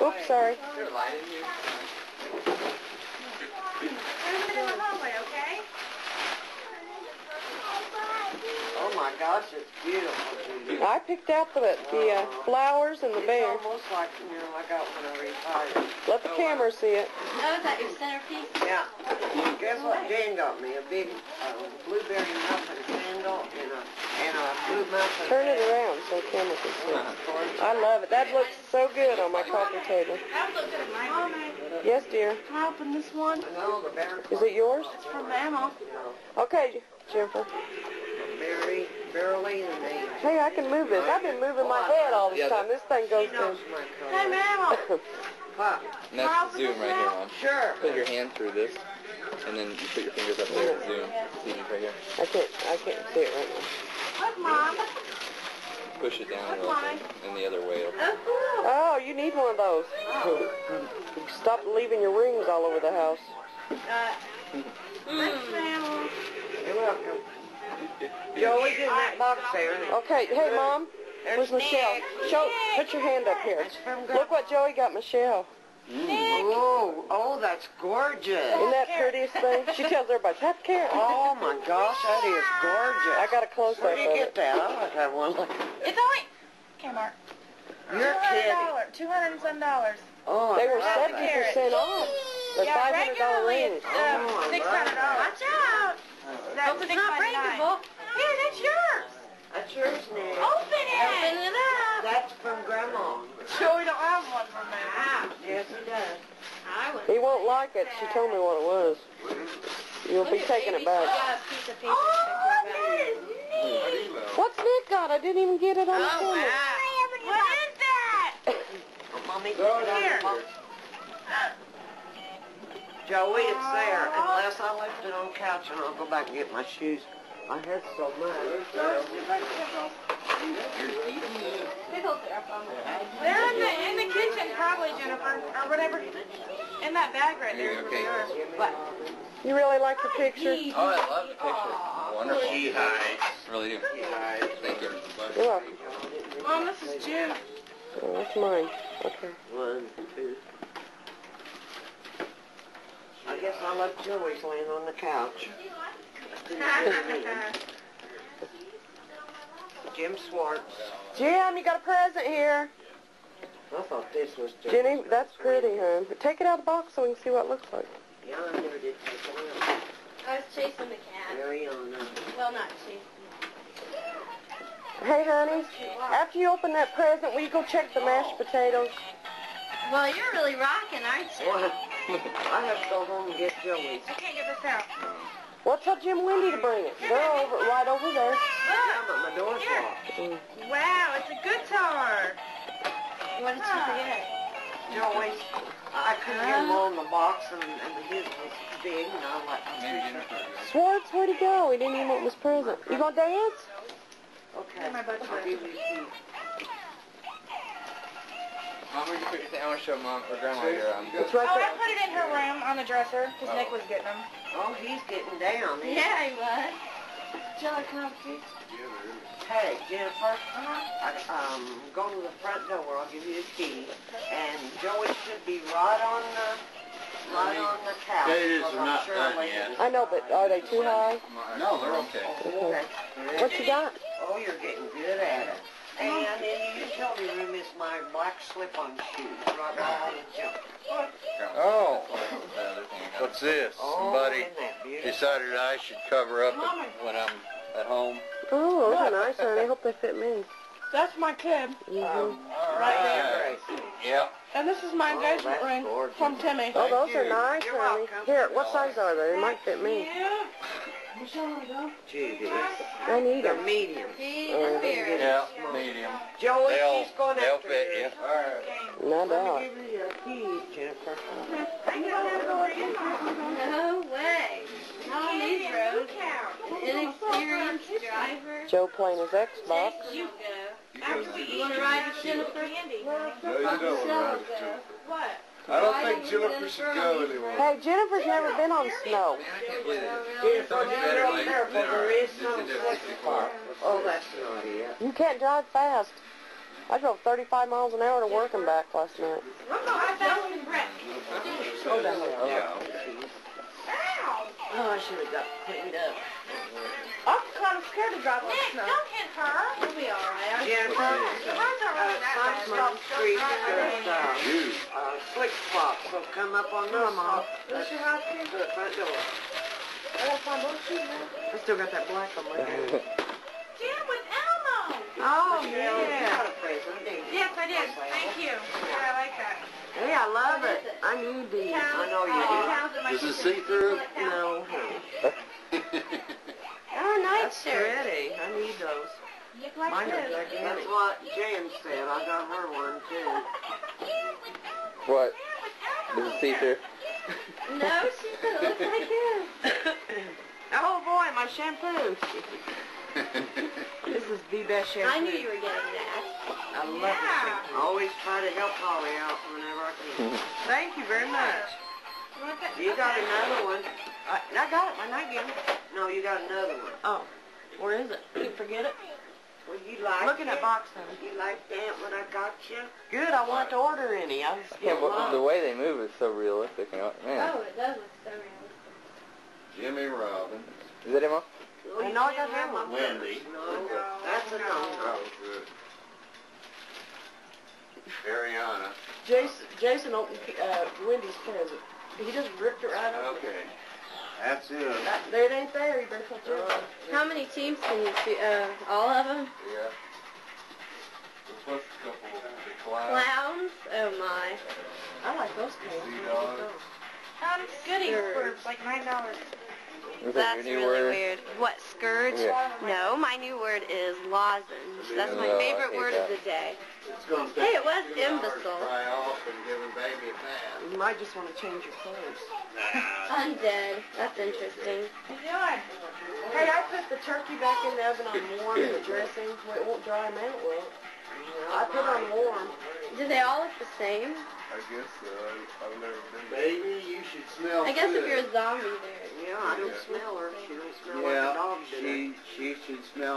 Oops, sorry. Is there a light in here? There's in the hallway, okay? Oh my gosh, it's beautiful, Judy. I picked out the flowers and the bear. It's almost like, you know, I got when I retired. Let the camera see it. Oh, is that your centerpiece? Yeah. Guess what Jane got me? A big blueberry muffin candle and a blue muffin. Turn it around so the camera can see it. I love it. That looks so good on my coffee table. That would look good at my home. Yes, dear. Can I open this one? No, the bear. Is it yours? It's from Mama. Okay, Jennifer. Barely and they. Hey, I can move this. I've been moving my head all this time. This thing goes knows in. my Hey, color. Mama. What? And that's the zoom right here, Mom. Sure. Put your hand through this, and then you put your fingers up there and zoom. See it right here. I can't see it right now. Look, Mom. Push it down a little bit, and the other way. Oh, cool. Oh, you need one of those. Stop leaving your rings all over the house. Thanks, Mama. You're welcome. Joey, get in that box there. Okay, hey, Mom. Where's Michelle? Put your hand up here. Look what Joey got Michelle. Oh, that's gorgeous. Isn't that prettiest thing? She tells everybody, have care. Oh my gosh, that is gorgeous. I got a close-up Where of did you get it. that? I like that one. It's only... Okay, Mark. You're kidding. $200 and some dollars. Oh, They were I love that. 70% off. They're Yeah, $500 regularly rings. it's Oh, $600. Watch out. That's It's not breakable. Here, that's yours. That's yours, Nick. Open it. Open it up. That's from Grandma. Joey don't have one for me. Yes, he does. I would. He won't like it. She told me what it was. You'll be taking it back. Oh, that is neat. What's Nick got? I didn't even get it on the Oh, camera. wow. What is that? Mommy, put it on the box. Joey, it's there. Unless I left it on the couch and I'll go back and get my shoes. I had so much. Pickles are up on the side. They're in the kitchen, probably, Jennifer, or whatever. In that bag right there. Okay. What? You really like the picture? Oh, I love the picture. Wonderful. She hides. Really do. Thank you. You're welcome. Mom, this is Jim. Oh, that's mine. Okay. 1, 2. I guess I left Joey's laying on the couch. Jim Swartz. Jim, you got a present here. I thought this was just... Jenny, that's pretty, hon. Take it out of the box so we can see what it looks like. Yeah, I never did take it out. I was chasing the cat. Very on. Well, not chasing. Hey, honey, after you open that present, will you go check the mashed potatoes? Well, you're really rocking, aren't you? Well, I have to go home and get Joey's. I can't get this out. Well, tell Jim Wendy to bring it. They're right over there. Yeah, but my door's Here. locked. Wow, it's a guitar. What did you forget? Joey's. I couldn't get him on the box and his was big and I like Maybe Jennifer. Swartz, where'd he go? He didn't even want this present. You gonna dance? Okay. My butt's I'll give you the Mom, where'd you put your thing? I want to show Mom or Grandma your It's right Oh, I there. put it in her room on the dresser because Nick was getting them. Oh, he's getting down. Yeah, he was. Jello cupcakes. Hey, Jennifer, go to the front door. I'll give you the key. And Joey should be right on the couch. Potatoes because are I'm not sure done Lee- yet. I know, but are they too high? No, they're okay. Okay. What you got? Oh, you're getting good at it. And in the utility room is my black slip-on shoes, right by all the junk. Oh, what's this? Oh, Somebody isn't that beautiful? decided I should cover up when I'm at home. Oh, those are nice, honey. I hope they fit me. That's my kid. Right there, Gracie. Yep. And this is my Oh, engagement that's ring gorgeous. from Timmy. Oh, those Thank are you. nice, You're honey. welcome. Here, what size are they? They might fit me. Judy. I need They're them. medium. Yeah, medium. Joey, They'll, she's going they'll after fit you. you. No Let doubt. me give you your keys, Jennifer. No way. Not on these roads. Inexperienced driver. Joe playing his Xbox. You go. You want to ride with Jennifer? No, you don't ride it too. What? I don't think Jennifer should go anymore. Hey, Jennifer's never been on snow. Jennifer, be real careful. There is some slick part. Oh, that's not it. You can't drive fast. I drove 35 miles an hour to work and back last night. I found some Brett. Oh, down there. Yeah. Oh, I should have got cleaned up. I'm kind of scared to drive on Nick, snow. don't hit her. We'll be all right. Jennifer, Hers are really that bad. Sunshine Street, there's slick spots, so come up on those spots. That's your house, too? To the front door. I gotta find those shoes, man. I still got that black on my head. Jim with Elmo. Oh, You yeah. got a present, didn't you? Yes, I did. Thank you. Yeah, I like that. Hey, I love it. I need these. I know you do. Does it see through? No. Oh, That's pretty. I need those. Mine are That's gigantic. what Jan said. I got her one, too. What? Does it see through? No, she said it looks like him. Oh, boy, my shampoo. This is the best shampoo. I knew you were getting that. I love this I shampoo. always try to help Holly out whenever I can. Thank you very much. You want that? You got another one. I got it, my nightgown. No, you got another one. Oh, where is it? You forget it? Well, you like Look in it? that box, honey. You like that when I got you? Good, I wanted to order any. I was I getting can't, the lost. way they move is so realistic. You know? Man. Oh, it does look so realistic. Jimmy Robbins. Is that him? Huh? Oh, I you know I didn't got have that my one. Wendy. No, that's a no. Oh, good. Ariana. Jason opened Wendy's present. He just ripped it right up. Okay. That's it. It ain't there. You better put yours. How many teams can you see? All of them? Yeah. Plus a couple of the clouds. Clowns? Oh my. I like those cans. Goodies for like $9. Is that That's your new really word? weird. What, scourge? Yeah. No, my new word is lozenge. That's my No, I favorite hate word that. of the day. It's gonna take Hey, it was 2 hours to imbecile. Dry off and give a baby a bath. You might just want to change your clothes. Undead. That's interesting. What you doing? Hey, I put the turkey back in the oven on warm, the dressing. Well, it won't dry them out well. I put it on warm. Do they all look the same? I guess so. I've never been. Baby, you should smell I guess if good. you're a zombie there. Yeah, I don't smell her. She don't smell like Yeah, a dog did. she should smell